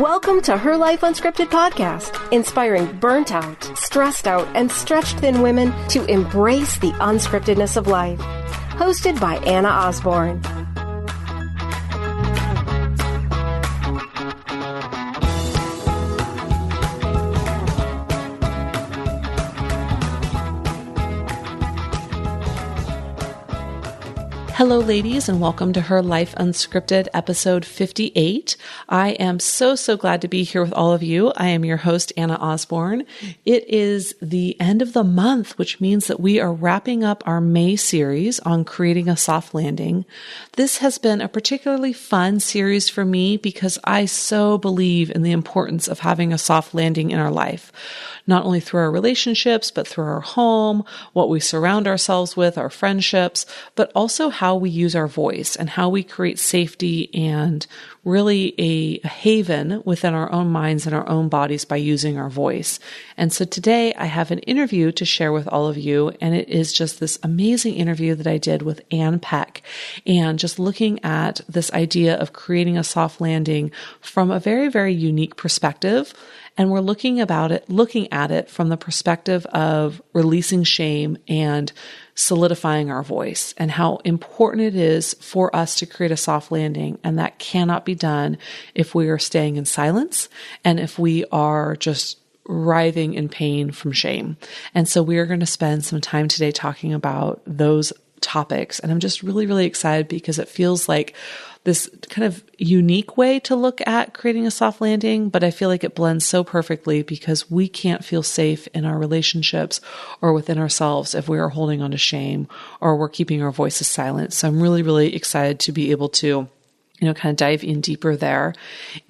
Welcome to Her Life Unscripted podcast, inspiring burnt out, stressed out, and stretched thin women to embrace the unscriptedness of life. Hosted by Anna Osborne. Hello, ladies, and welcome to Her Life Unscripted, episode 58. I am so glad to be here with all of you. I am your host, Anna Osborne. It is the end of the month, which means that we are wrapping up our May series on creating a soft landing. This has been a particularly fun series for me because I so believe in the importance of having a soft landing in our life, not only through our relationships, but through our home, what we surround ourselves with, our friendships, but also how we use our voice and how we create safety and really a haven within our own minds and our own bodies by using our voice. And so today I have an interview to share with all of you, and it is just this amazing interview that I did with Ann Peck, and just looking at this idea of creating a soft landing from a very, very unique perspective. And we're looking at it from the perspective of releasing shame and solidifying our voice, and how important it is for us to create a soft landing. And that cannot be done if we are staying in silence and if we are just writhing in pain from shame. And so we are going to spend some time today talking about those topics. And I'm just really excited because it feels like this kind of unique way to look at creating a soft landing, but I feel like it blends so perfectly because we can't feel safe in our relationships or within ourselves if we are holding on to shame or we're keeping our voices silent. So I'm really excited to be able to kind of dive in deeper there.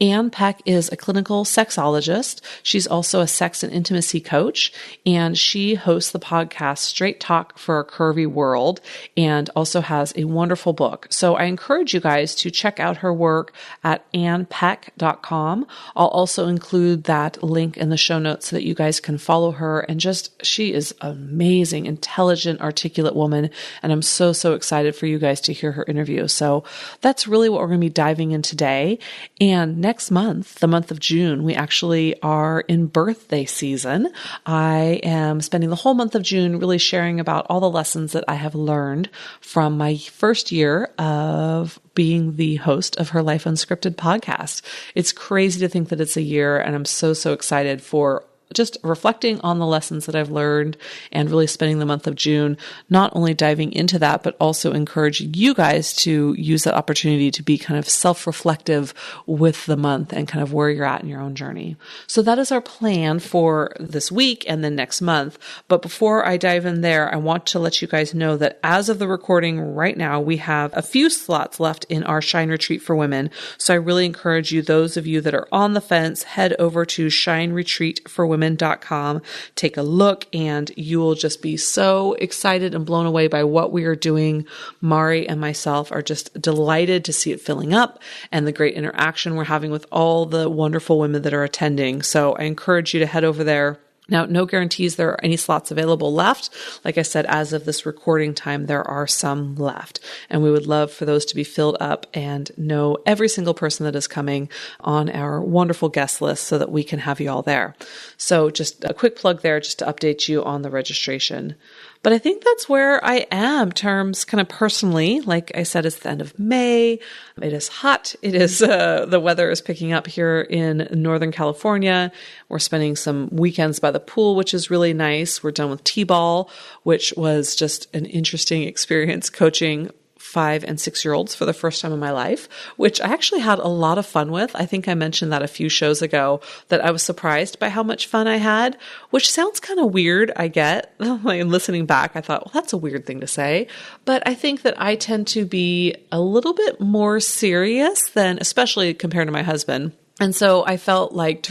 Ann Peck is a clinical sexologist. She's also a sex and intimacy coach, and she hosts the podcast Straight Talk for a Curvy World, and also has a wonderful book. So I encourage you guys to check out her work at nbsp.com. I'll also include that link in the show notes so that you guys can follow her. And she is an amazing, intelligent, articulate woman. And I'm so excited for you guys to hear her interview. So that's really what we're going to be diving in today. And next month, the month of June, we actually are in birthday season. I am spending the whole month of June really sharing about all the lessons that I have learned from my first year of being the host of Her Life Unscripted podcast. It's crazy to think that it's a year, and I'm so excited for just reflecting on the lessons that I've learned and really spending the month of June, not only diving into that, but also encouraging you guys to use that opportunity to be kind of self-reflective with the month and kind of where you're at in your own journey. So that is our plan for this week and then next month. But before I dive in there, I want to let you guys know that as of the recording right now, we have a few slots left in our Shine Retreat for Women. So I really encourage you, those of you that are on the fence, head over to shineretreatforwomen.com. Take a look, and you will just be so excited and blown away by what we are doing. Mari and myself are just delighted to see it filling up and the great interaction we're having with all the wonderful women that are attending. So I encourage you to head over there. Now, no guarantees there are any slots available left. Like I said, as of this recording time, there are some left, and we would love for those to be filled up and know every single person that is coming on our wonderful guest list so that we can have you all there. So just a quick plug there just to update you on the registration. But I think that's where I am terms kind of personally. Like I said, it's the end of May. It is hot. It is, the weather is picking up here in Northern California. We're spending some weekends by the pool, which is really nice. We're done with T-ball, which was just an interesting experience coaching 5 and 6-year-olds for the first time in my life, which I actually had a lot of fun with. I think I mentioned that a few shows ago that I was surprised by how much fun I had, which sounds kind of weird, I get. Like listening back, I thought, well, that's a weird thing to say. But I think that I tend to be a little bit more serious than, especially compared to my husband. And so I felt like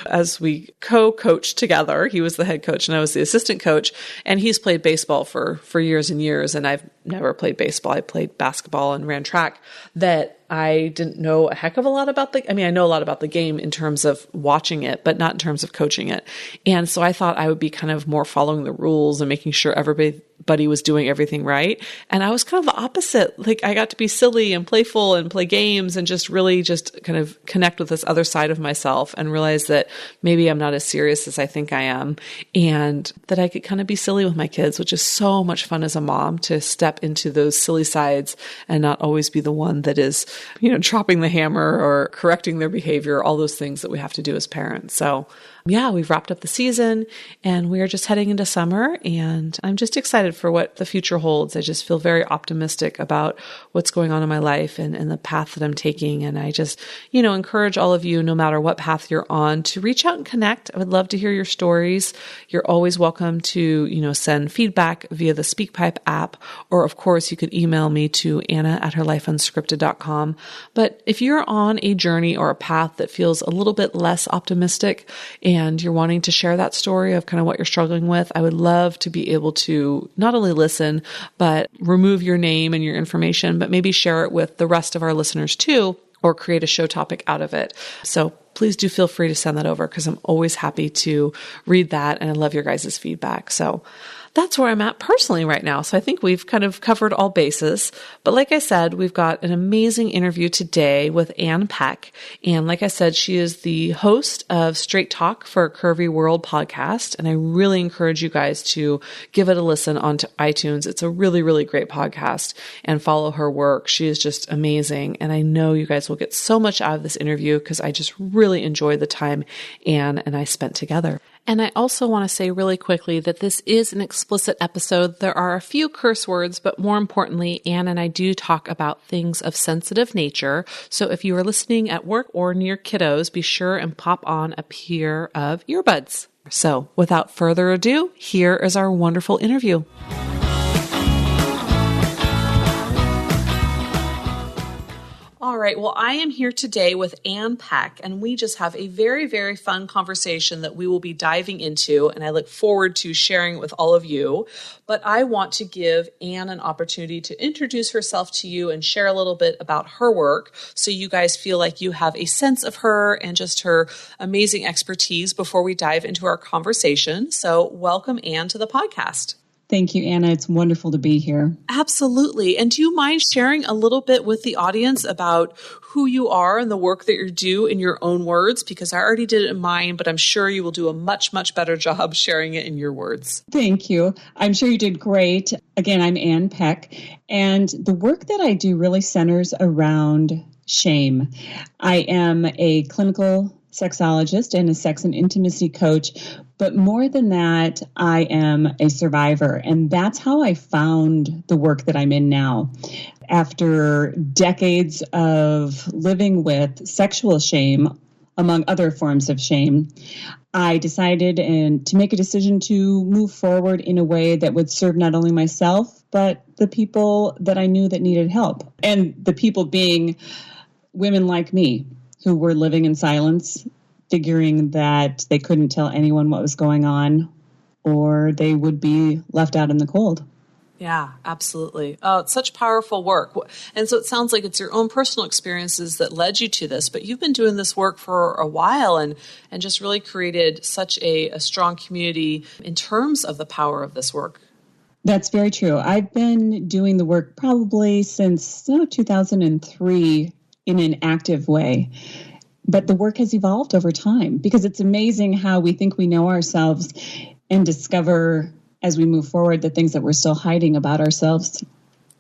as we co-coached together, he was the head coach and I was the assistant coach, and he's played baseball for years and years. And I've never played baseball. I played basketball and ran track. That I didn't know a heck of a lot about I know a lot about the game in terms of watching it, but not in terms of coaching it. And so I thought I would be kind of more following the rules and making sure everybody was doing everything right. And I was kind of the opposite. Like I got to be silly and playful and play games and just really just kind of connect with this other side of myself and realize that maybe I'm not as serious as I think I am, and that I could kind of be silly with my kids, which is so much fun as a mom to step into those silly sides and not always be the one that is, dropping the hammer or correcting their behavior, all those things that we have to do as parents. So yeah, we've wrapped up the season and we are just heading into summer, and I'm just excited for what the future holds. I just feel very optimistic about what's going on in my life and the path that I'm taking. And I just, encourage all of you, no matter what path you're on, to reach out and connect. I would love to hear your stories. You're always welcome to, send feedback via the SpeakPipe app, or of course you could email me to anna@herlifeunscripted.com. But if you're on a journey or a path that feels a little bit less optimistic, and you're wanting to share that story of kind of what you're struggling with, I would love to be able to not only listen, but remove your name and your information, but maybe share it with the rest of our listeners too, or create a show topic out of it. So please do feel free to send that over, because I'm always happy to read that, and I love your guys' feedback. So that's where I'm at personally right now. So I think we've kind of covered all bases. But like I said, we've got an amazing interview today with Ann Peck. And like I said, she is the host of Straight Talk for Curvy World podcast. And I really encourage you guys to give it a listen on iTunes. It's a really, really great podcast, and follow her work. She is just amazing. And I know you guys will get so much out of this interview, because I just really enjoyed the time Ann and I spent together. And I also want to say really quickly that this is an explicit episode. There are a few curse words, but more importantly, Ann and I do talk about things of sensitive nature. So if you are listening at work or near kiddos, be sure and pop on a pair of earbuds. So without further ado, here is our wonderful interview. All right. Well, I am here today with Ann Peck, and we just have a very, very fun conversation that we will be diving into, and I look forward to sharing it with all of you. But I want to give Ann an opportunity to introduce herself to you and share a little bit about her work, so you guys feel like you have a sense of her and just her amazing expertise before we dive into our conversation. So welcome, Ann, to the podcast. Thank you, Anna. It's wonderful to be here. Absolutely. And do you mind sharing a little bit with the audience about who you are and the work that you do in your own words? Because I already did it in mine, but I'm sure you will do a much, much better job sharing it in your words. Thank you. I'm sure you did great. Again, I'm Ann Peck, and the work that I do really centers around shame. I am a clinical sexologist and a sex and intimacy coach. But more than that, I am a survivor. And that's how I found the work that I'm in now. After decades of living with sexual shame, among other forms of shame, I decided to make a decision to move forward in a way that would serve not only myself, but the people that I knew that needed help. And the people being women like me, who were living in silence, figuring that they couldn't tell anyone what was going on, or they would be left out in the cold. Yeah, absolutely. Oh, it's such powerful work. And so it sounds like it's your own personal experiences that led you to this, but you've been doing this work for a while and just really created such a strong community in terms of the power of this work. That's very true. I've been doing the work probably since 2003 in an active way. But the work has evolved over time, because it's amazing how we think we know ourselves and discover as we move forward the things that we're still hiding about ourselves.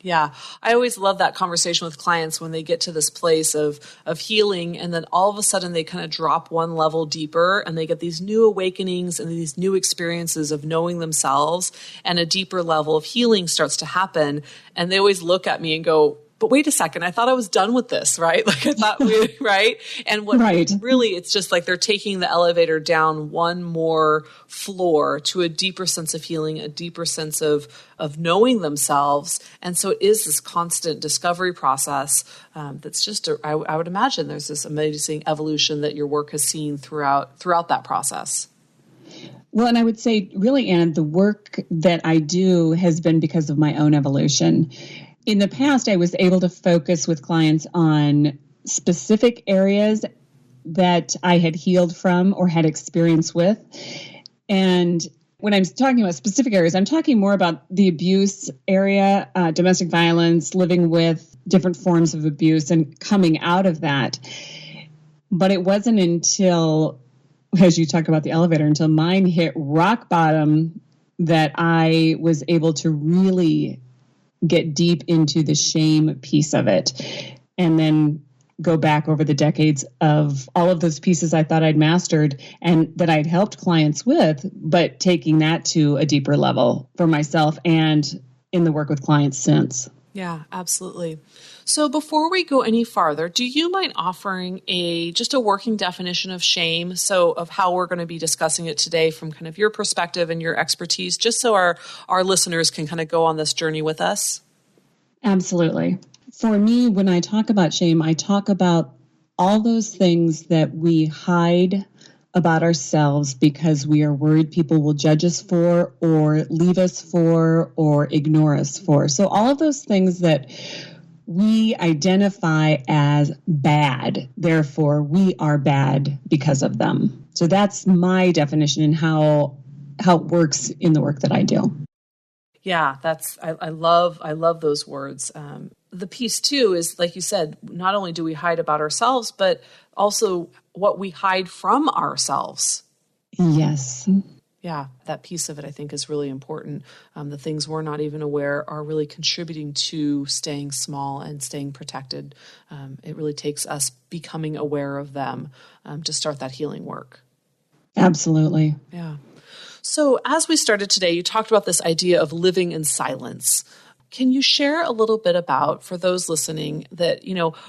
Yeah. I always love that conversation with clients when they get to this place of healing, and then all of a sudden they kind of drop one level deeper and they get these new awakenings and these new experiences of knowing themselves, and a deeper level of healing starts to happen. And they always look at me and go, but wait a second, I thought I was done with this, right? Like I thought right? And what really, it's just like they're taking the elevator down one more floor to a deeper sense of healing, a deeper sense of knowing themselves. And so it is this constant discovery process that's just, I would imagine there's this amazing evolution that your work has seen throughout that process. Well, and I would say really, Anna, the work that I do has been because of my own evolution. In the past, I was able to focus with clients on specific areas that I had healed from or had experience with. And when I'm talking about specific areas, I'm talking more about the abuse area, domestic violence, living with different forms of abuse and coming out of that. But it wasn't until, as you talked about the elevator, until mine hit rock bottom that I was able to really get deep into the shame piece of it. And then go back over the decades of all of those pieces I thought I'd mastered and that I'd helped clients with, but taking that to a deeper level for myself and in the work with clients since. Yeah, absolutely. So before we go any farther, do you mind offering just a working definition of shame? So of how we're going to be discussing it today from kind of your perspective and your expertise, just so our listeners can kind of go on this journey with us? Absolutely. For me, when I talk about shame, I talk about all those things that we hide about ourselves because we are worried people will judge us for or leave us for or ignore us for. So all of those things that we identify as bad, therefore we are bad because of them. So that's my definition and how it works in the work that I do. Yeah, I love those words. The piece too is, like you said, not only do we hide about ourselves, but also what we hide from ourselves. Yes. Yeah, that piece of it I think is really important. The things we're not even aware are really contributing to staying small and staying protected. It really takes us becoming aware of them to start that healing work. Absolutely. Yeah. So as we started today, you talked about this idea of living in silence. Can you share a little bit about, for those listening, that,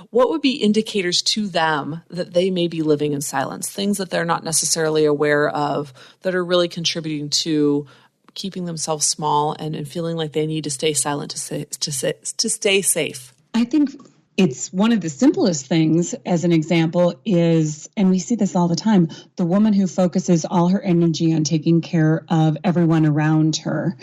what would be indicators to them that they may be living in silence, things that they're not necessarily aware of that are really contributing to keeping themselves small and feeling like they need to stay silent to stay safe? I think it's one of the simplest things, as an example, is, and we see this all the time, the woman who focuses all her energy on taking care of everyone around her.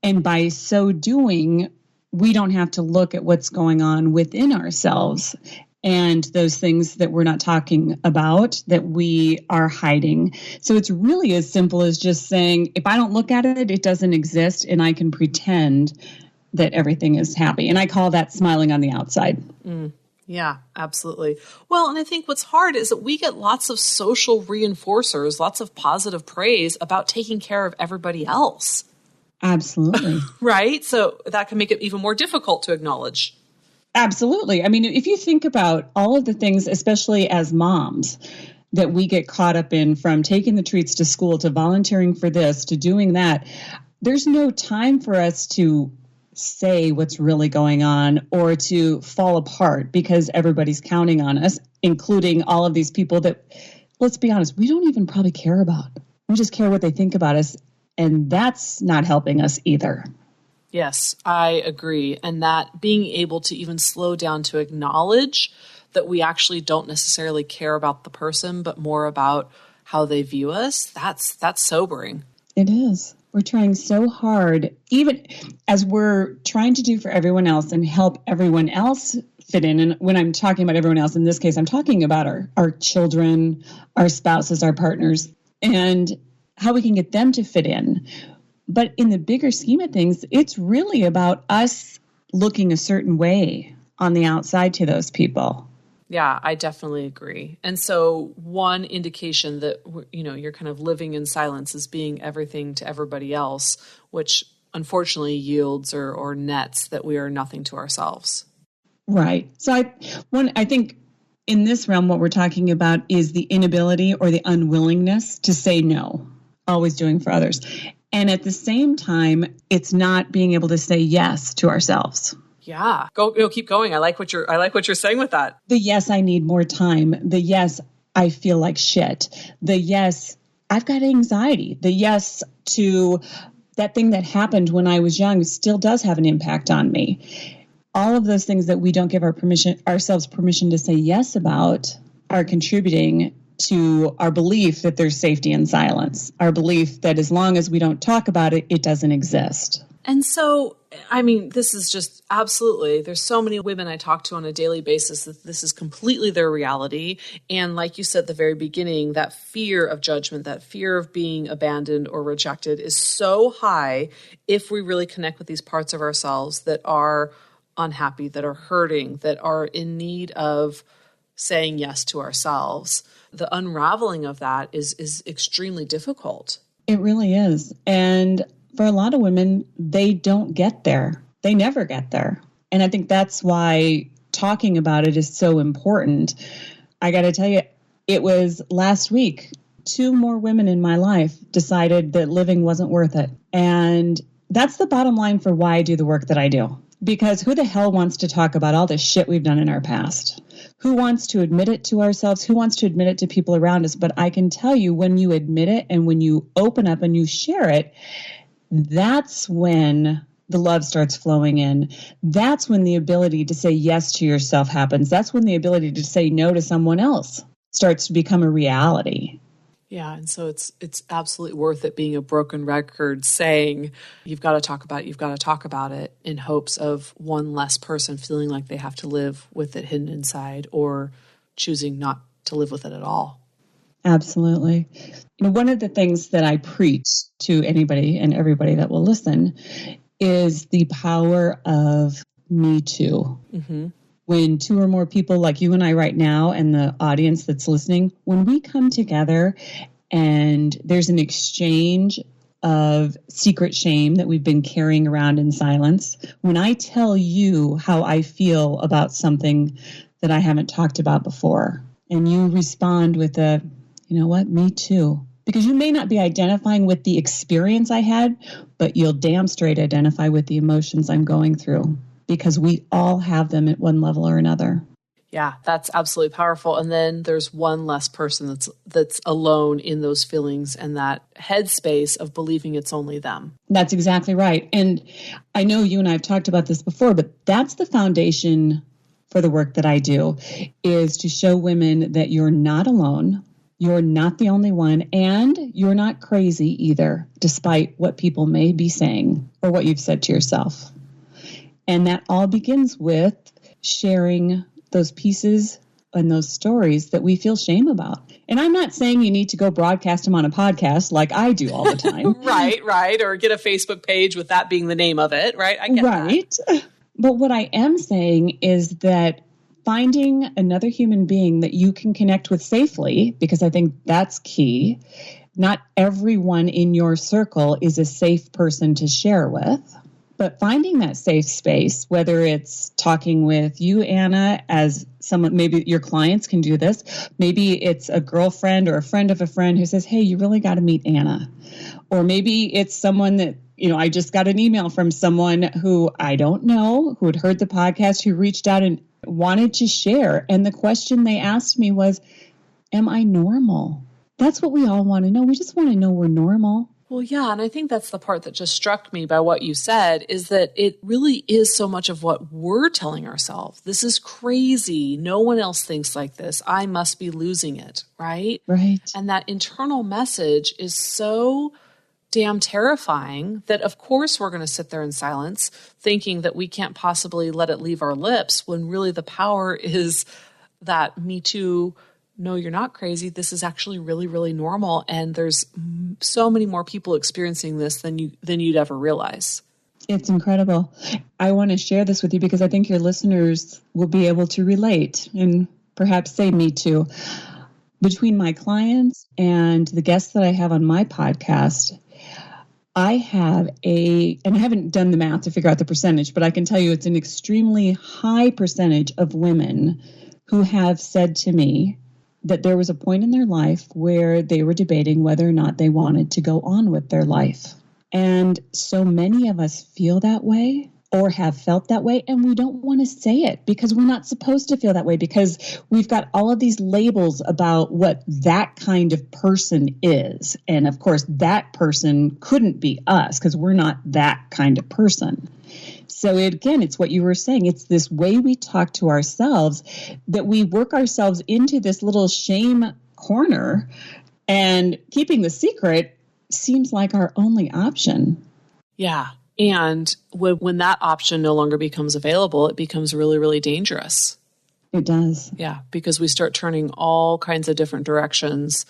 And by so doing, we don't have to look at what's going on within ourselves and those things that we're not talking about, that we are hiding. So it's really as simple as just saying, if I don't look at it, it doesn't exist, and I can pretend that everything is happy. And I call that smiling on the outside. Yeah, absolutely. Well, and I think what's hard is that we get lots of social reinforcers, lots of positive praise about taking care of everybody else. Absolutely. Right? So that can make it even more difficult to acknowledge. Absolutely. I mean, if you think about all of the things, especially as moms, that we get caught up in, from taking the treats to school to volunteering for this to doing that, there's no time for us to say what's really going on or to fall apart because everybody's counting on us, including all of these people that, let's be honest, we don't even probably care about. We just care what they think about us. And that's not helping us either. Yes, I agree. And that being able to even slow down to acknowledge that we actually don't necessarily care about the person, but more about how they view us, that's sobering. It is. We're trying so hard, even as we're trying to do for everyone else and help everyone else fit in. And when I'm talking about everyone else, in this case, I'm talking about our children, our spouses, our partners, and how we can get them to fit in. But in the bigger scheme of things, it's really about us looking a certain way on the outside to those people. Yeah, I definitely agree. And so one indication that, you're kind of living in silence is being everything to everybody else, which unfortunately yields or nets that we are nothing to ourselves. Right. So I think in this realm, what we're talking about is the inability or the unwillingness to say no, always doing for others. And at the same time, it's not being able to say yes to ourselves. Yeah. Keep going. I like what you're saying with that. The yes, I need more time. The yes, I feel like shit. The yes, I've got anxiety. The yes to that thing that happened when I was young still does have an impact on me. All of those things that we don't give ourselves permission to say yes about are contributing to our belief that there's safety in silence, our belief that as long as we don't talk about it, it doesn't exist. And so I mean, this is just absolutely, there's so many women I talk to on a daily basis that this is completely their reality. And like you said at the very beginning, that fear of judgment, that fear of being abandoned or rejected is so high if we really connect with these parts of ourselves that are unhappy, that are hurting, that are in need of saying yes to ourselves. The unraveling of that is extremely difficult. It really is. And for a lot of women, they don't get there. They never get there. And I think that's why talking about it is so important. I got to tell you, it was last week, 2 more women in my life decided that living wasn't worth it. And that's the bottom line for why I do the work that I do. Because who the hell wants to talk about all the shit we've done in our past? Who wants to admit it to ourselves? Who wants to admit it to people around us? But I can tell you, when you admit it and when you open up and you share it, that's when the love starts flowing in. That's when the ability to say yes to yourself happens. That's when the ability to say no to someone else starts to become a reality. Yeah, and so it's absolutely worth it being a broken record saying, you've got to talk about it in hopes of one less person feeling like they have to live with it hidden inside or choosing not to live with it at all. Absolutely. One of the things that I preach to anybody and everybody that will listen is the power of Me Too. Mm-hmm. When 2 or more people like you and I right now and the audience that's listening, when we come together and there's an exchange of secret shame that we've been carrying around in silence, when I tell you how I feel about something that I haven't talked about before, and you respond with a, you know what, me too. Because you may not be identifying with the experience I had, but you'll damn straight identify with the emotions I'm going through, because we all have them at one level or another. Yeah, that's absolutely powerful. And then there's one less person that's alone in those feelings and that headspace of believing it's only them. That's exactly right. And I know you and I have talked about this before, but that's the foundation for the work that I do, is to show women that you're not alone. You're not the only one, and you're not crazy either, despite what people may be saying or what you've said to yourself. And that all begins with sharing those pieces and those stories that we feel shame about. And I'm not saying you need to go broadcast them on a podcast like I do all the time. Right. Or get a Facebook page with that being the name of it, right? I get that. But what I am saying is that finding another human being that you can connect with safely, because I think that's key. Not everyone in your circle is a safe person to share with. But finding that safe space, whether it's talking with you, Anna, as someone, maybe your clients can do this. Maybe it's a girlfriend or a friend of a friend who says, hey, you really got to meet Anna. Or maybe it's someone that, I just got an email from someone who I don't know, who had heard the podcast, who reached out and wanted to share. And the question they asked me was, am I normal? That's what we all want to know. We just want to know we're normal. Well, yeah, and I think that's the part that just struck me by what you said, is that it really is so much of what we're telling ourselves. This is crazy. No one else thinks like this. I must be losing it, right? Right. And that internal message is so damn terrifying that, of course, we're going to sit there in silence thinking that we can't possibly let it leave our lips, when really the power is that Me Too. No, you're not crazy. This is actually really, really normal. And there's so many more people experiencing this than you'd ever realize. It's incredible. I want to share this with you because I think your listeners will be able to relate and perhaps say me too. Between my clients and the guests that I have on my podcast, I have and I haven't done the math to figure out the percentage, but I can tell you it's an extremely high percentage of women who have said to me that there was a point in their life where they were debating whether or not they wanted to go on with their life. And so many of us feel that way or have felt that way, and we don't want to say it because we're not supposed to feel that way, because we've got all of these labels about what that kind of person is. And of course, that person couldn't be us because we're not that kind of person. So again, it's what you were saying. It's this way we talk to ourselves that we work ourselves into this little shame corner, and keeping the secret seems like our only option. Yeah. And when that option no longer becomes available, it becomes really, really dangerous. It does. Yeah, because we start turning all kinds of different directions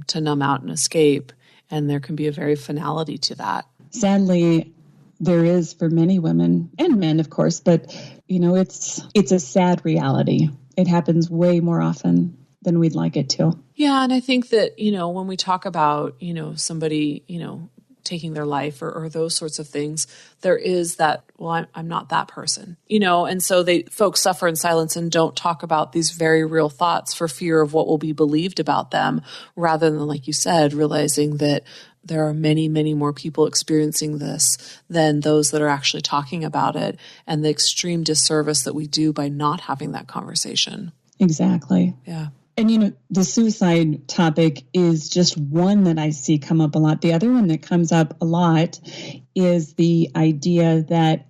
to numb out and escape. And there can be a very finality to that. Sadly, there is for many women and men, of course, but, it's a sad reality. It happens way more often than we'd like it to. Yeah, and I think that, when we talk about, somebody, taking their life or those sorts of things, there is that, well, I'm not that person, and so folks suffer in silence and don't talk about these very real thoughts for fear of what will be believed about them, rather than, like you said, realizing that there are many, many more people experiencing this than those that are actually talking about it, and the extreme disservice that we do by not having that conversation. Exactly. Yeah. And, the suicide topic is just one that I see come up a lot. The other one that comes up a lot is the idea that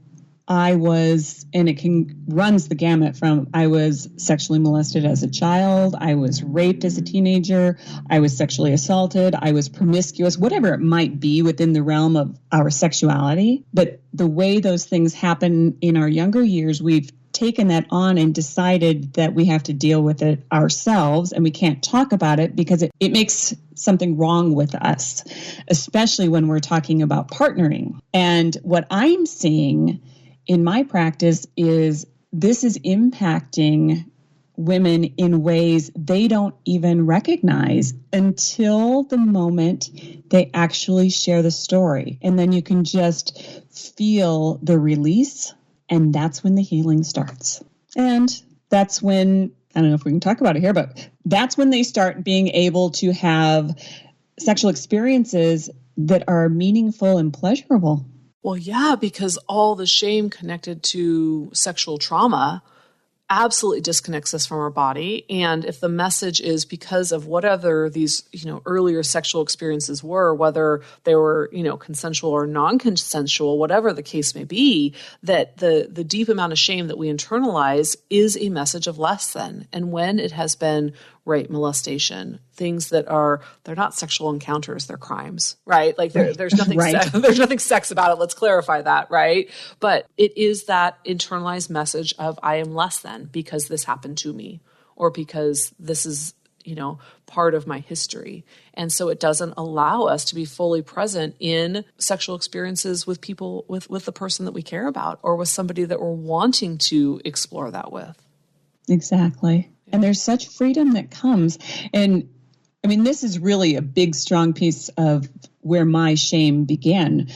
I was, and it runs the gamut from I was sexually molested as a child, I was raped as a teenager, I was sexually assaulted, I was promiscuous, whatever it might be within the realm of our sexuality. But the way those things happen in our younger years, we've taken that on and decided that we have to deal with it ourselves and we can't talk about it because it makes something wrong with us, especially when we're talking about partnering. And what I'm seeing in my practice is this is impacting women in ways they don't even recognize until the moment they actually share the story. And then you can just feel the release. And that's when the healing starts. And that's when, I don't know if we can talk about it here, but that's when they start being able to have sexual experiences that are meaningful and pleasurable. Well, yeah, because all the shame connected to sexual trauma absolutely disconnects us from our body. And if the message is because of whatever these, earlier sexual experiences were, whether they were, consensual or non-consensual, whatever the case may be, that the deep amount of shame that we internalize is a message of less than. And when it has been rape, molestation, things that they're not sexual encounters, they're crimes, right? Like there's nothing, right. There's nothing sex about it. Let's clarify that, right? But it is that internalized message of I am less than because this happened to me, or because this is, part of my history. And so it doesn't allow us to be fully present in sexual experiences with people, with the person that we care about, or with somebody that we're wanting to explore that with. Exactly. And there's such freedom that comes. And I mean, this is really a big, strong piece of where my shame began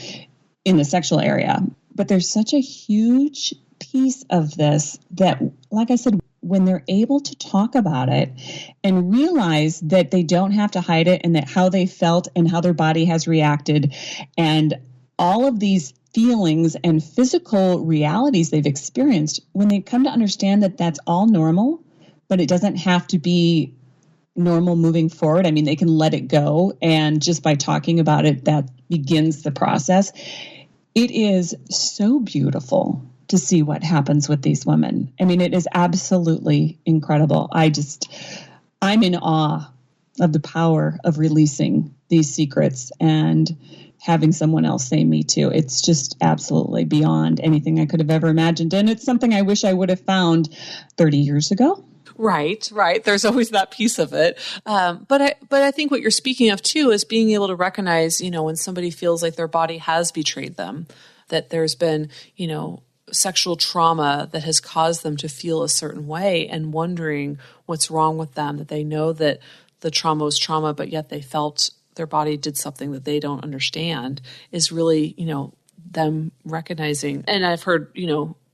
in the sexual area. But there's such a huge piece of this that, like I said, when they're able to talk about it and realize that they don't have to hide it, and that how they felt and how their body has reacted and all of these feelings and physical realities they've experienced, when they come to understand that that's all normal, but it doesn't have to be normal moving forward. I mean, they can let it go. And just by talking about it, that begins the process. It is so beautiful to see what happens with these women. I mean, it is absolutely incredible. I'm in awe of the power of releasing these secrets and having someone else say me too. It's just absolutely beyond anything I could have ever imagined. And it's something I wish I would have found 30 years ago. Right. There's always that piece of it. But I think what you're speaking of too is being able to recognize, when somebody feels like their body has betrayed them, that there's been, sexual trauma that has caused them to feel a certain way, and wondering what's wrong with them, that they know that the trauma was trauma, but yet they felt their body did something that they don't understand, is really, them recognizing. And I've heard,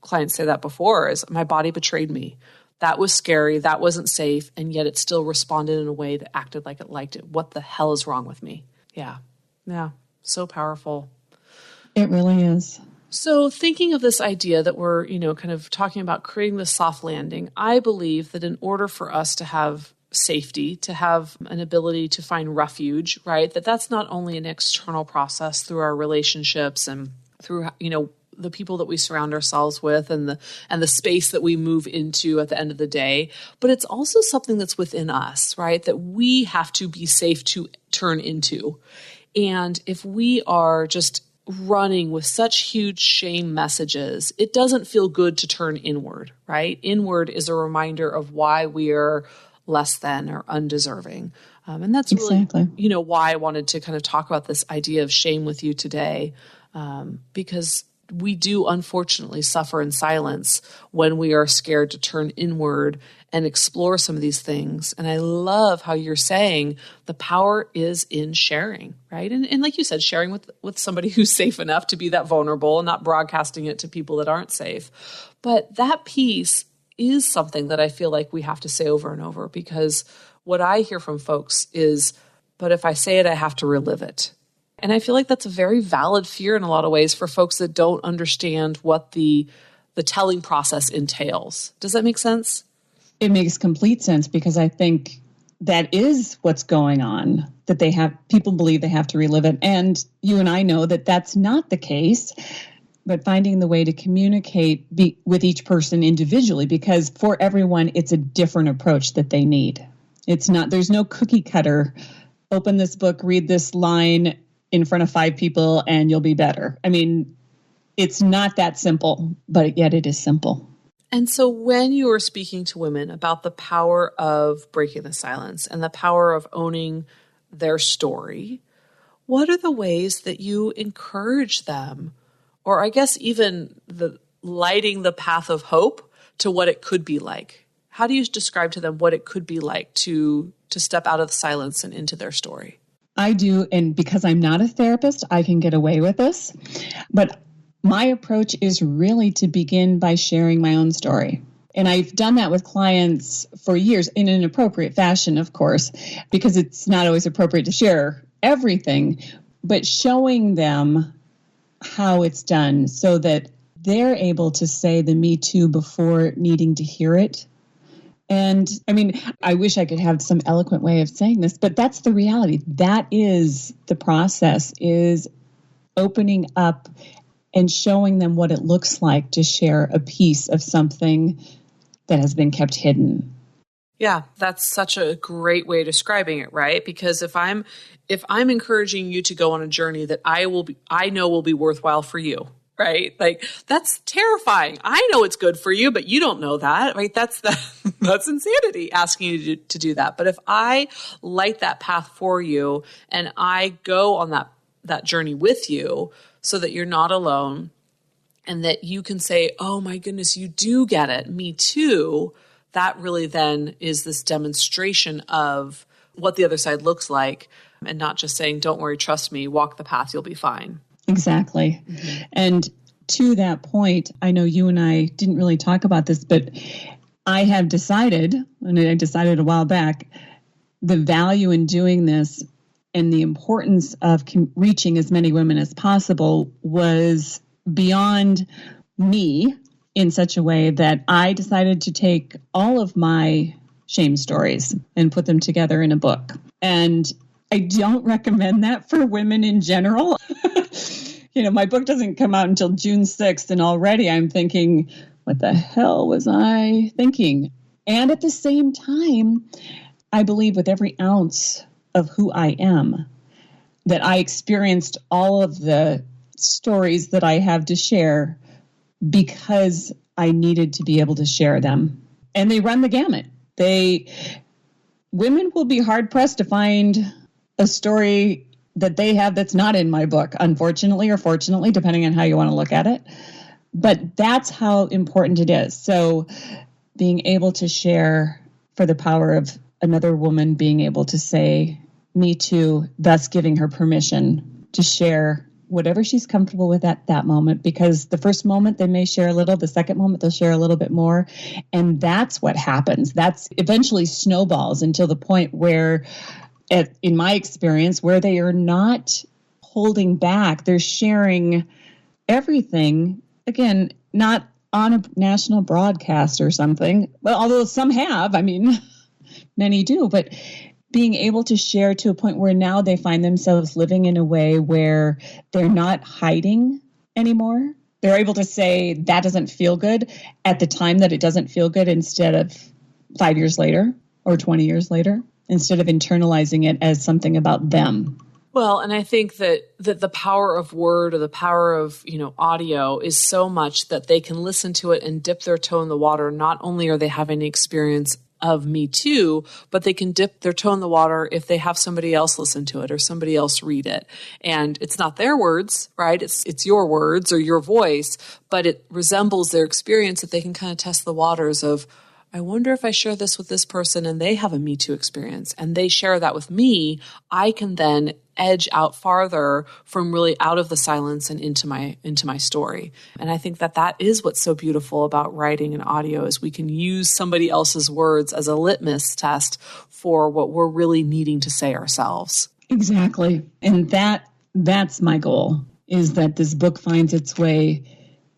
clients say that before, is my body betrayed me. That was scary. That wasn't safe. And yet it still responded in a way that acted like it liked it. What the hell is wrong with me? Yeah. So powerful. It really is. So thinking of this idea that we're, kind of talking about creating the soft landing, I believe that in order for us to have safety, to have an ability to find refuge, right, that's not only an external process through our relationships and through, the people that we surround ourselves with and the space that we move into at the end of the day, but it's also something that's within us, right, that we have to be safe to turn into. And if we are just running with such huge shame messages, it doesn't feel good to turn inward, right? Inward is a reminder of why we are less than or undeserving. And that's exactly. really, why I wanted to kind of talk about this idea of shame with you today, because we do unfortunately suffer in silence when we are scared to turn inward and explore some of these things. And I love how you're saying the power is in sharing, right? And like you said, sharing with somebody who's safe enough to be that vulnerable and not broadcasting it to people that aren't safe. But that piece is something that I feel like we have to say over and over, because what I hear from folks is, but if I say it, I have to relive it. And I feel like that's a very valid fear in a lot of ways for folks that don't understand what the telling process entails. Does that make sense? It makes complete sense, because I think that is what's going on, that people believe they have to relive it. And you and I know that that's not the case, but finding the way to communicate with each person individually, because for everyone, it's a different approach that they need. There's no cookie cutter, open this book, read this line in front of 5 people and you'll be better. I mean, it's not that simple, but yet it is simple. And so when you are speaking to women about the power of breaking the silence and the power of owning their story, what are the ways that you encourage them, or I guess even lighting the path of hope to what it could be like? How do you describe to them what it could be like to step out of the silence and into their story? I do, and because I'm not a therapist, I can get away with this. But my approach is really to begin by sharing my own story. And I've done that with clients for years in an appropriate fashion, of course, because it's not always appropriate to share everything, but showing them how it's done so that they're able to say the Me Too before needing to hear it. And I mean, I wish I could have some eloquent way of saying this, but that's the reality. That is the process, is opening up and showing them what it looks like to share a piece of something that has been kept hidden. Yeah, that's such a great way of describing it, right? Because if I'm encouraging you to go on a journey that I know will be worthwhile for you, right? Like, that's terrifying. I know it's good for you, but you don't know that, right? That's insanity, asking you to do that. But if I light that path for you and I go on that journey with you so that you're not alone and that you can say, oh my goodness, you do get it. Me too. That really then is this demonstration of what the other side looks like, and not just saying, don't worry, trust me, walk the path, you'll be fine. Exactly. Mm-hmm. And to that point, I know you and I didn't really talk about this, but I have decided, and I decided a while back, the value in doing this and the importance of reaching as many women as possible was beyond me, in such a way that I decided to take all of my shame stories and put them together in a book. And I don't recommend that for women in general. My book doesn't come out until June 6th, and already I'm thinking, what the hell was I thinking? And at the same time, I believe with every ounce of who I am, that I experienced all of the stories that I have to share because I needed to be able to share them. And they run the gamut. Women will be hard pressed to find a story that they have that's not in my book, unfortunately or fortunately, depending on how you want to look at it. But that's how important it is. So being able to share for the power of another woman being able to say, me too, thus giving her permission to share whatever she's comfortable with at that moment, because the first moment they may share a little, the second moment they'll share a little bit more. And that's what happens. That's eventually snowballs until the point where, in my experience, where they are not holding back, they're sharing everything. Again, not on a national broadcast or something, well, although some have, many do, but being able to share to a point where now they find themselves living in a way where they're not hiding anymore. They're able to say that doesn't feel good at the time that it doesn't feel good, instead of 5 years later or 20 years later, instead of internalizing it as something about them. Well, and I think that the power of word or the power of, audio is so much that they can listen to it and dip their toe in the water. Not only are they having the experience of Me Too, but they can dip their toe in the water if they have somebody else listen to it or somebody else read it. And it's not their words, right? It's your words or your voice, but it resembles their experience that they can kind of test the waters of, I wonder if I share this with this person and they have a Me Too experience and they share that with me, I can then edge out farther from really out of the silence and into my story. And I think that is what's so beautiful about writing and audio is we can use somebody else's words as a litmus test for what we're really needing to say ourselves. Exactly. And that's my goal, is that this book finds its way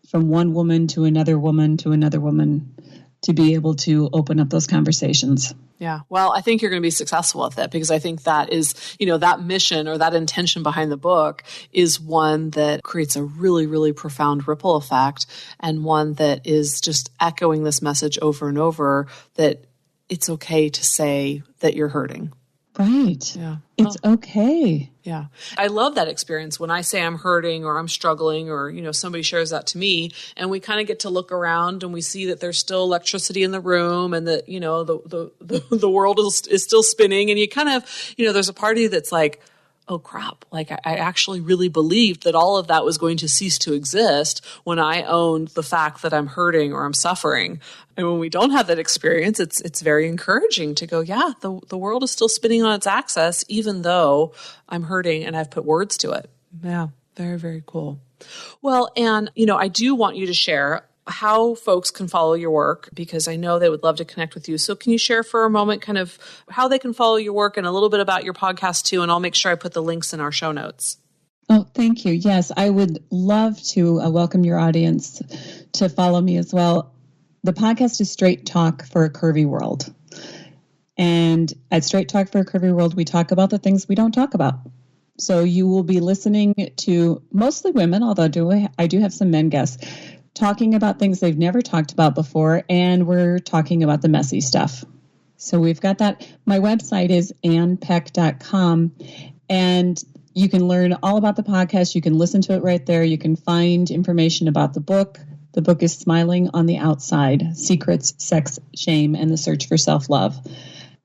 from one woman to another woman to another woman, to be able to open up those conversations. Yeah. Well, I think you're going to be successful at that because I think that is, that mission or that intention behind the book is one that creates a really, really profound ripple effect and one that is just echoing this message over and over that it's okay to say that you're hurting. Right. Yeah. It's okay. Yeah. I love that experience when I say I'm hurting or I'm struggling or, somebody shares that to me and we kind of get to look around and we see that there's still electricity in the room and that, the world is still spinning and you kind of, there's a party that's like, oh crap, like I actually really believed that all of that was going to cease to exist when I owned the fact that I'm hurting or I'm suffering. And when we don't have that experience, it's very encouraging to go, yeah, the world is still spinning on its axis, even though I'm hurting and I've put words to it. Yeah, very, very cool. Well, Ann, I do want you to share how folks can follow your work because I know they would love to connect with you. So can you share for a moment kind of how they can follow your work and a little bit about your podcast too? And I'll make sure I put the links in our show notes. Oh, thank you. Yes, I would love to welcome your audience to follow me as well. The podcast is Straight Talk for a Curvy World. And at Straight Talk for a Curvy World, we talk about the things we don't talk about. So you will be listening to mostly women, although I do have some men guests, talking about things they've never talked about before, and we're talking about the messy stuff. So we've got that. My website is annpeck.com, and you can learn all about the podcast. You can listen to it right there. You can find information about the book. The book is Smiling on the Outside, Secrets, Sex, Shame, and the Search for Self-Love.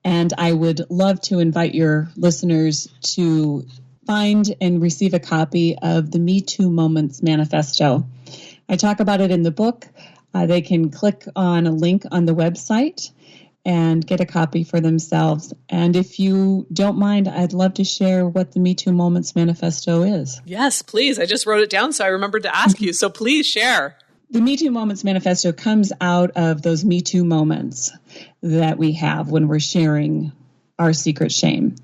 And I would love to invite your listeners to find and receive a copy of the Me Too Moments Manifesto. I talk about it in the book. They can click on a link on the website and get a copy for themselves. And if you don't mind, I'd love to share what the Me Too Moments Manifesto is. Yes, please. I just wrote it down, so I remembered to ask you. So please share. The Me Too Moments Manifesto comes out of those Me Too moments that we have when we're sharing our secret shame.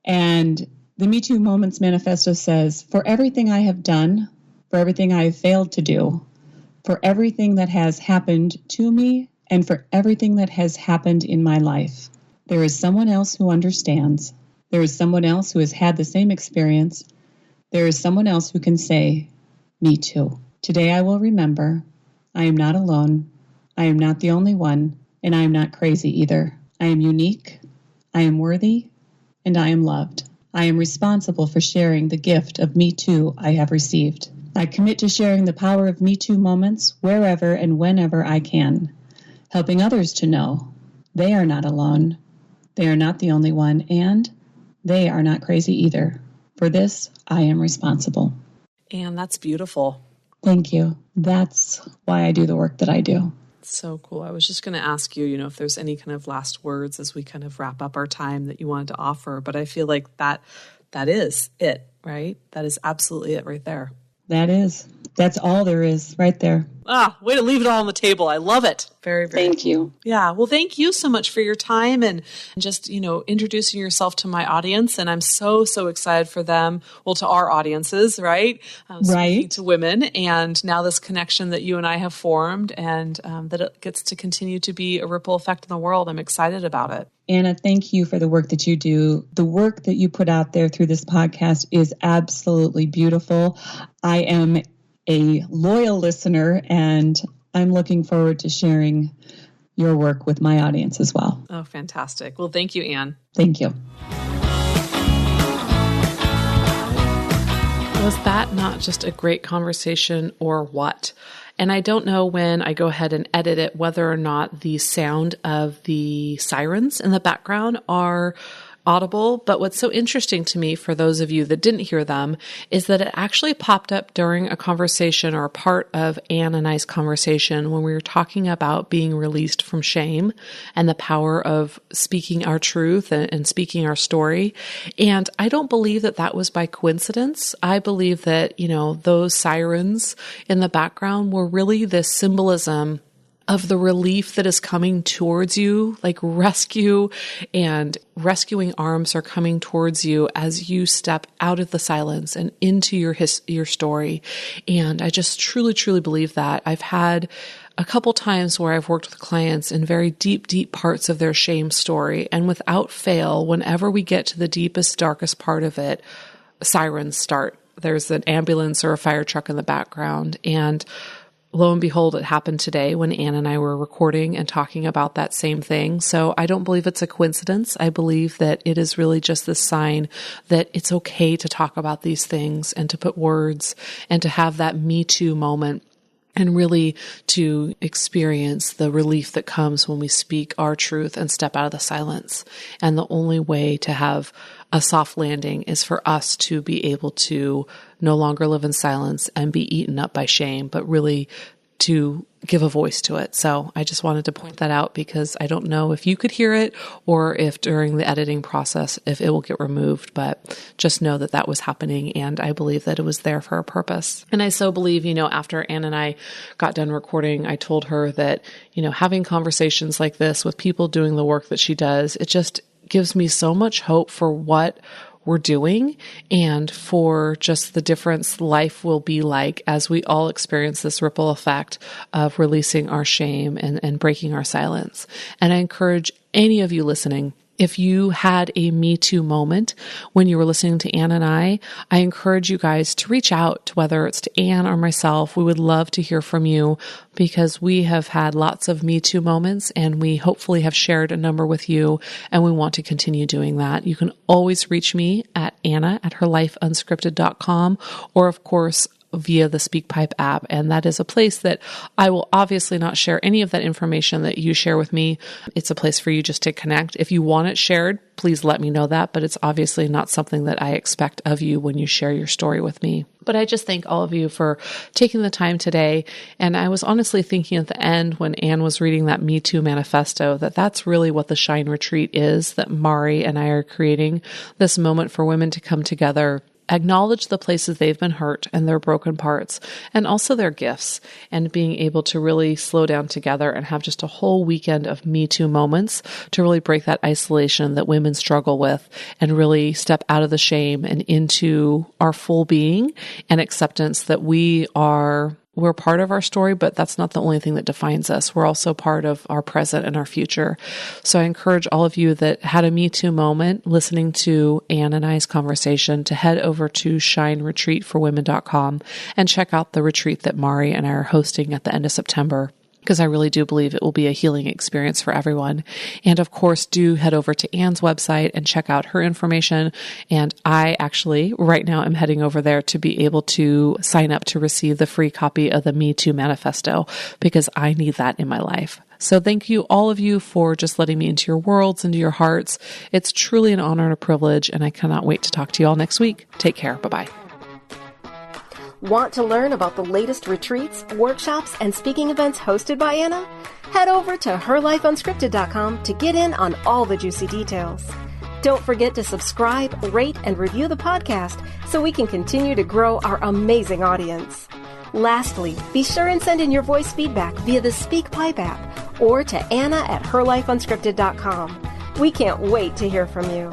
And the Me Too Moments Manifesto says, for everything I have done, for everything I have failed to do, for everything that has happened to me, and for everything that has happened in my life, there is someone else who understands. There is someone else who has had the same experience. There is someone else who can say, me too. Today I will remember, I am not alone. I am not the only one, and I am not crazy either. I am unique. I am worthy, and I am loved. I am responsible for sharing the gift of Me Too I have received. I commit to sharing the power of Me Too moments wherever and whenever I can, helping others to know they are not alone, they are not the only one, and they are not crazy either. For this, I am responsible. Ann, that's beautiful. Thank you. That's why I do the work that I do. So cool. I was just going to ask you, if there's any kind of last words as we kind of wrap up our time that you wanted to offer, but I feel like that is it, right? That is absolutely it right there. That's all there is right there. Way to leave it all on the table. I love it. Very, very Thank you. Yeah. Well, thank you so much for your time and just, introducing yourself to my audience. And I'm so, so excited for them. Well, to our audiences, right? Speaking to women. And now this connection that you and I have formed and that it gets to continue to be a ripple effect in the world. I'm excited about it. Anna, thank you for the work that you do. The work that you put out there through this podcast is absolutely beautiful. I am a loyal listener, and I'm looking forward to sharing your work with my audience as well. Oh, fantastic. Well, thank you, Ann. Thank you. Was that not just a great conversation or what? And I don't know when I go ahead and edit it, whether or not the sound of the sirens in the background are audible. But what's so interesting to me, for those of you that didn't hear them, is that it actually popped up during a conversation or a part of Ann and I's conversation when we were talking about being released from shame and the power of speaking our truth and speaking our story. And I don't believe that that was by coincidence. I believe that, those sirens in the background were really this symbolism of the relief that is coming towards you, like rescue and rescuing arms are coming towards you as you step out of the silence and into your story. And I just truly, truly believe that. I've had a couple times where I've worked with clients in very deep, deep parts of their shame story. And without fail, whenever we get to the deepest, darkest part of it, sirens start. There's an ambulance or a fire truck in the background. And lo and behold, it happened today when Ann and I were recording and talking about that same thing. So I don't believe it's a coincidence. I believe that it is really just this sign that it's okay to talk about these things and to put words and to have that Me Too moment and really to experience the relief that comes when we speak our truth and step out of the silence. And the only way to have a soft landing is for us to be able to no longer live in silence and be eaten up by shame, but really to give a voice to it. So I just wanted to point that out because I don't know if you could hear it or if during the editing process, if it will get removed, but just know that that was happening. And I believe that it was there for a purpose. And I so believe, after Ann and I got done recording, I told her that, having conversations like this with people doing the work that she does, it just gives me so much hope for what we're doing and for just the difference life will be like as we all experience this ripple effect of releasing our shame and breaking our silence. And I encourage any of you listening, if you had a Me Too moment when you were listening to Ann and I encourage you guys to reach out, whether it's to Ann or myself. We would love to hear from you because we have had lots of Me Too moments and we hopefully have shared a number with you and we want to continue doing that. You can always reach me at Anna@herlifeunscripted.com or of course via the SpeakPipe app. And that is a place that I will obviously not share any of that information that you share with me. It's a place for you just to connect. If you want it shared, please let me know that, but it's obviously not something that I expect of you when you share your story with me. But I just thank all of you for taking the time today. And I was honestly thinking at the end when Ann was reading that Me Too manifesto, that that's really what the Shine Retreat is, that Mari and I are creating this moment for women to come together, acknowledge the places they've been hurt and their broken parts, and also their gifts, and being able to really slow down together and have just a whole weekend of Me Too moments to really break that isolation that women struggle with and really step out of the shame and into our full being and acceptance that we're part of our story, but that's not the only thing that defines us. We're also part of our present and our future. So I encourage all of you that had a Me Too moment listening to Ann and I's conversation to head over to shineretreatforwomen.com and check out the retreat that Mari and I are hosting at the end of September, because I really do believe it will be a healing experience for everyone. And of course, do head over to Ann's website and check out her information. And I actually right now am heading over there to be able to sign up to receive the free copy of the Me Too Manifesto, because I need that in my life. So thank you, all of you, for just letting me into your worlds, into your hearts. It's truly an honor and a privilege, and I cannot wait to talk to you all next week. Take care. Bye-bye. Want to learn about the latest retreats, workshops, and speaking events hosted by Anna? Head over to herlifeunscripted.com to get in on all the juicy details. Don't forget to subscribe, rate, and review the podcast so we can continue to grow our amazing audience. Lastly, be sure and send in your voice feedback via the SpeakPipe app or to Anna@herlifeunscripted.com. We can't wait to hear from you.